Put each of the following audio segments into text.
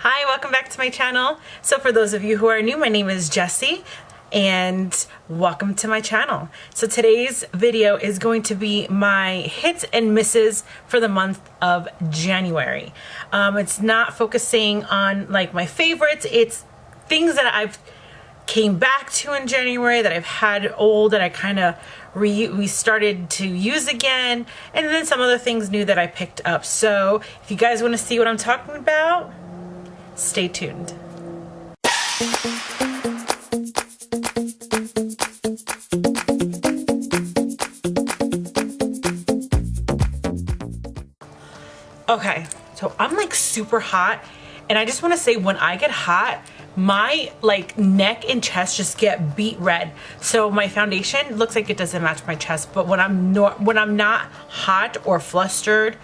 Hi, welcome back to my channel. So for those of you who are new, my name is Jessie and welcome to my channel. So today's video is going to be my hits and misses for the month of January. It's not focusing on like my favorites, it's things that I've came back to in January that I've had old that I kind of restarted to use again, and then some other things new that I picked up. So if you guys want to see what I'm talking about, stay tuned. Okay, so I'm like super hot, and I just want to say when I get hot, my like neck and chest just get beet red. So my foundation looks like it doesn't match my chest, but when I'm not hot or flustered,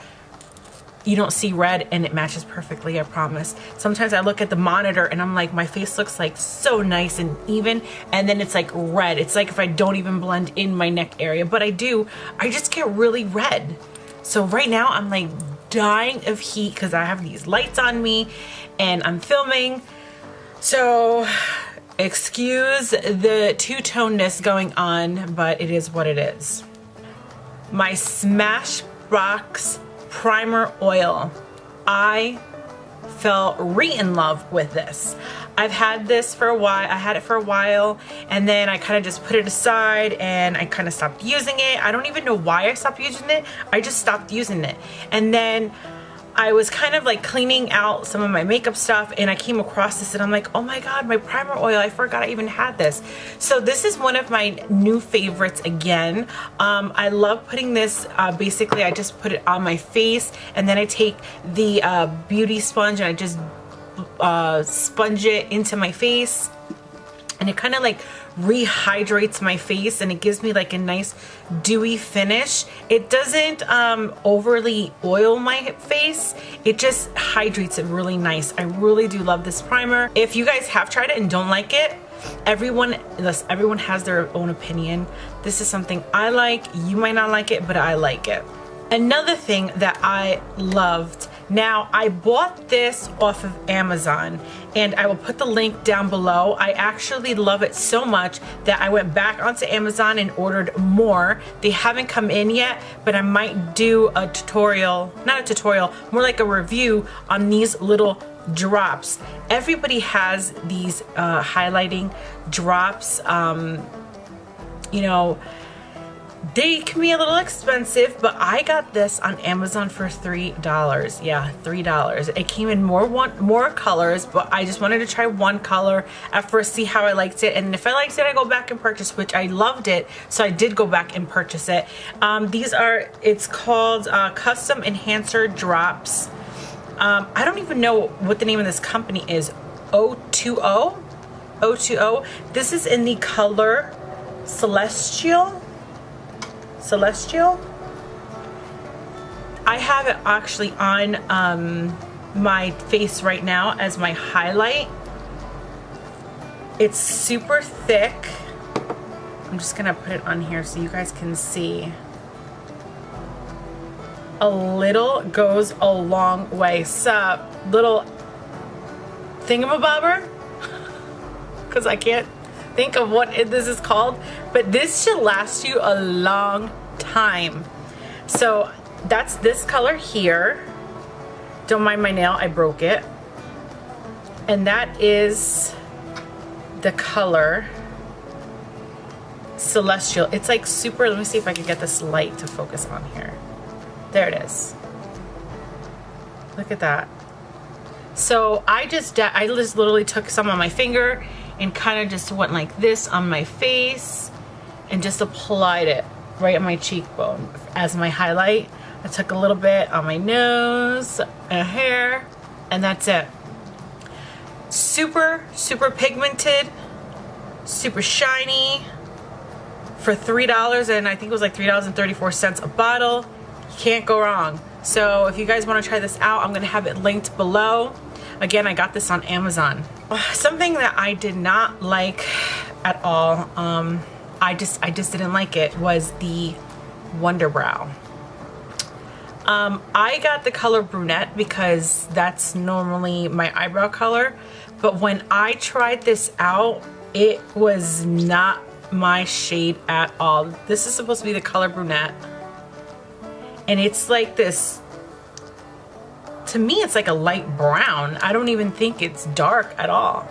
you don't see red and it matches perfectly, I promise. Sometimes I look at the monitor and I'm like, my face looks like so nice and even, and then it's like red. It's like if I don't even blend in my neck area, but I do, I just get really red. So right now I'm like dying of heat because I have these lights on me and I'm filming. So excuse the two-tonedness going on, but it is what it is. My Smashbox Primer Oil. I fell in love with this. I've had this for a while. I had it for a while, and then I kind of just put it aside and I kind of stopped using it. I don't even know why I stopped using it. I just stopped using it. And then I was kind of like cleaning out some of my makeup stuff and I came across this and I'm like, oh my god, my primer oil, I forgot I even had this. So this is one of my new favorites again. I love putting this, basically I just put it on my face and then I take the beauty sponge and I just sponge it into my face, and it kind of like rehydrates my face and it gives me like a nice dewy finish. It doesn't overly oil my face, it just hydrates it really nice. I really do love this primer. If you guys have tried it and don't like it, everyone has their own opinion. This is something I like. You might not like it, but I like it. Another thing that I loved, now I bought this off of Amazon and I will put the link down below. I actually love it so much that I went back onto Amazon and ordered more. They haven't come in yet, but I might do a tutorial, not a tutorial, more like a review on these little drops. Everybody has these highlighting drops. You know, they can be a little expensive, but I got this on Amazon for $3. Yeah, $3. It came in more colors, but I just wanted to try one color at first, see how I liked it, and if I liked it, I go back and purchase, which I loved it, so I did go back and purchase it. These are, it's called Custom Enhancer Drops. I don't even know what the name of this company is. O2O? O2O. This is in the color Celestial. I have it actually on my face right now as my highlight. It's super thick. I'm just gonna put it on here so you guys can see. A little goes a long way. So little thingamabobber, because I can't think of what this is called, but this should last you a long time. So that's this color here. Don't mind my nail, I broke it. And that is the color Celestial. It's like super, let me see if I can get this light to focus on here. There it is. Look at that. So I just literally took some on my finger and kind of just went like this on my face and just applied it right on my cheekbone as my highlight. I took a little bit on my nose and hair, and that's it. Super, super pigmented, super shiny for $3, and I think it was like $3.34 a bottle. You can't go wrong. So if you guys want to try this out, I'm gonna have it linked below. Again, I got this on Amazon. Something that I did not like at all, I just didn't like it, was the Wonder Brow. I got the color brunette because that's normally my eyebrow color, but when I tried this out, it was not my shade at all. This is supposed to be the color brunette, and it's like this, to me it's like a light brown. I don't even think it's dark at all.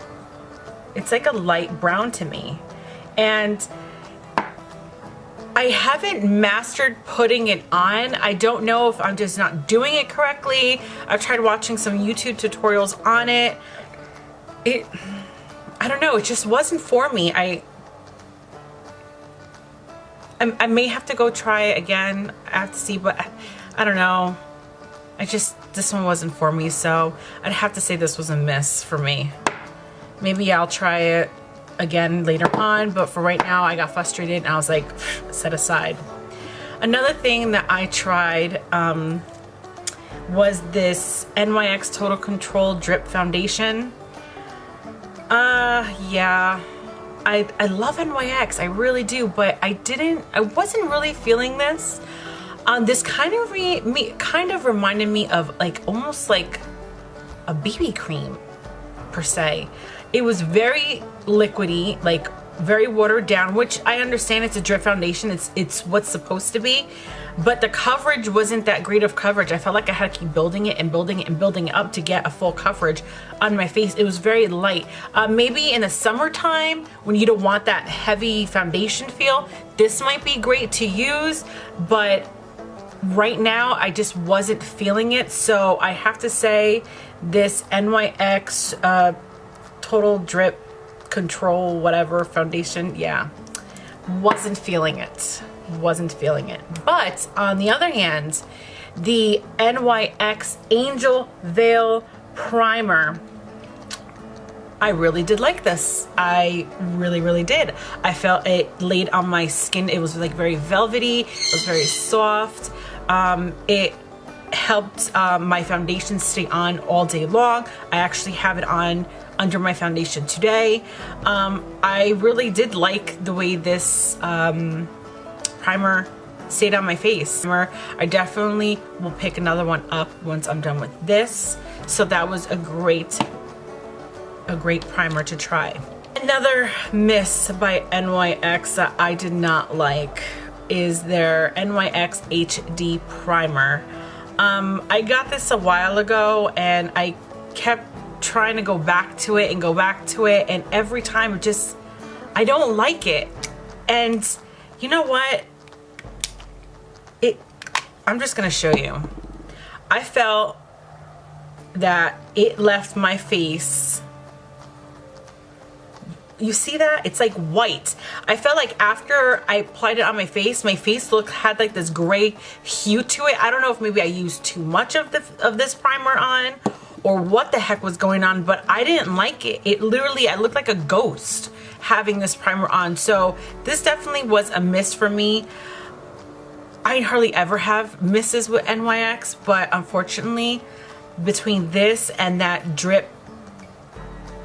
It's like a light brown to me, and I haven't mastered putting it on. I don't know if I'm just not doing it correctly. I've tried watching some YouTube tutorials on it. I don't know, it just wasn't for me. I may have to go try it again. I have to see, but I don't know. This one wasn't for me, so I'd have to say this was a miss for me. Maybe I'll try it again later on, but for right now I got frustrated and I was like, set aside. Another thing that I tried was this NYX Total Control Drip Foundation. Yeah, I love NYX, I really do, but I wasn't really feeling this. This kind of reminded me of like almost like a BB cream per se. It was very liquidy, like very watered down, which I understand it's a drip foundation. It's what's supposed to be, but the coverage wasn't that great of coverage. I felt like I had to keep building it and building it and building it up to get a full coverage on my face. It was very light. Maybe in the summertime when you don't want that heavy foundation feel, this might be great to use, but right now I just wasn't feeling it. So I have to say this NYX Total Drip Control whatever foundation, yeah, wasn't feeling it. But on the other hand, the NYX Angel Veil Primer, I really did like this. I really did. I felt it laid on my skin. It was like very velvety, it was very soft. It helped my foundation stay on all day long. I actually have it on under my foundation today. I really did like the way this primer stayed on my face. I definitely will pick another one up once I'm done with this. So that was a great primer to try. Another miss by NYX that I did not like is their NYX HD Primer. I got this a while ago and I kept trying to go back to it, and every time I don't like it. And you know what? I'm just gonna show you. I felt that it left my face, you see that? It's like white. I felt like after I applied it on my face had like this gray hue to it. I don't know if maybe I used too much of this primer on or what the heck was going on, but I didn't like it. I looked like a ghost having this primer on. So this definitely was a miss for me. I hardly ever have misses with NYX, but unfortunately between this and that drip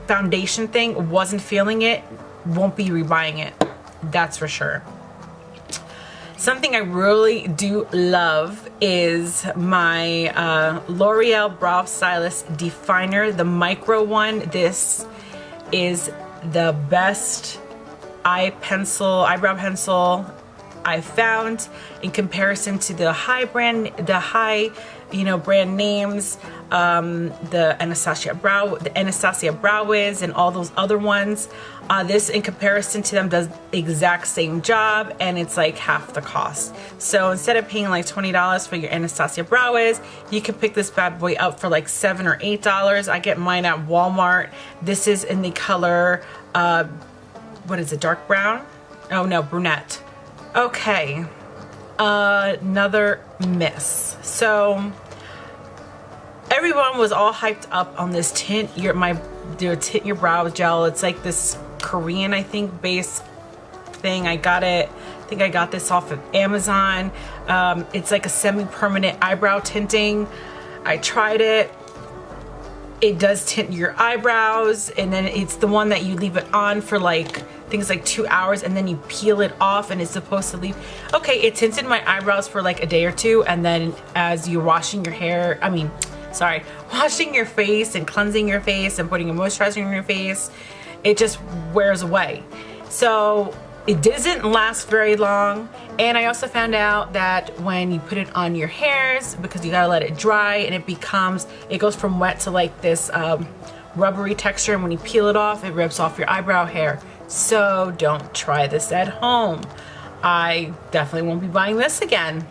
foundation thing, wasn't feeling it, won't be rebuying it, that's for sure. Something I really do love is my L'Oreal Brow Stylist Definer, the micro one. This is the best eyebrow pencil I found in comparison to the high brand names, the Anastasia Brow Wiz and all those other ones. This in comparison to them does the exact same job, and it's like half the cost. So instead of paying like $20 for your Anastasia Brow Wiz, you can pick this bad boy up for like $7 or $8. I get mine at Walmart. This is in the color, what is it, dark brown? Oh no, brunette. Okay, another miss. So everyone was all hyped up on this tint your brow gel. It's like this Korean, I think, base thing. I think I got this off of Amazon. It's like a semi-permanent eyebrow tinting. I tried it. it does tint your eyebrows, and then it's the one that you leave it on for like things like 2 hours, and then you peel it off, and it's supposed to leave. Okay, it tinted my eyebrows for like a day or two, and then as you're washing your hair, washing your face and cleansing your face and putting a moisturizer in your face, it just wears away. So it doesn't last very long. And I also found out that when you put it on your hairs, because you gotta let it dry, and it goes from wet to like this rubbery texture, and when you peel it off, it rips off your eyebrow hair. So don't try this at home. I definitely won't be buying this again.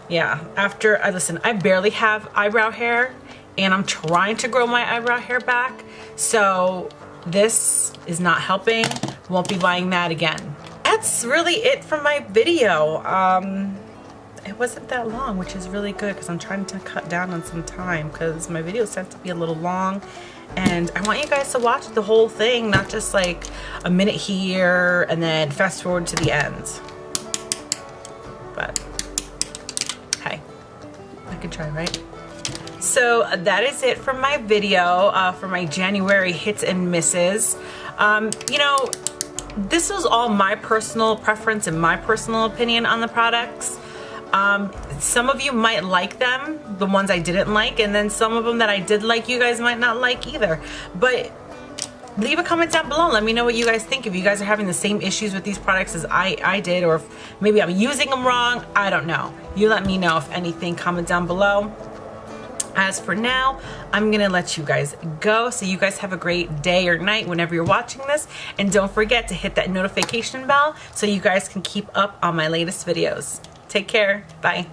Yeah, listen, I barely have eyebrow hair, and I'm trying to grow my eyebrow hair back. So this is not helping. Won't be buying that again. That's really it for my video. It wasn't that long, which is really good because I'm trying to cut down on some time because my videos tend to be a little long, and I want you guys to watch the whole thing, not just like a minute here and then fast forward to the end. But hey, I could try, right? So that is it for my video, for my January hits and misses. You know, this was all my personal preference and my personal opinion on the products. Some of you might like them, the ones I didn't like, and then some of them that I did like, you guys might not like either. But leave a comment down below. Let me know what you guys think. If you guys are having the same issues with these products as I did, or if maybe I'm using them wrong, I don't know. You let me know if anything, comment down below. As for now, I'm gonna let you guys go. So you guys have a great day or night whenever you're watching this. And don't forget to hit that notification bell so you guys can keep up on my latest videos. Take care. Bye.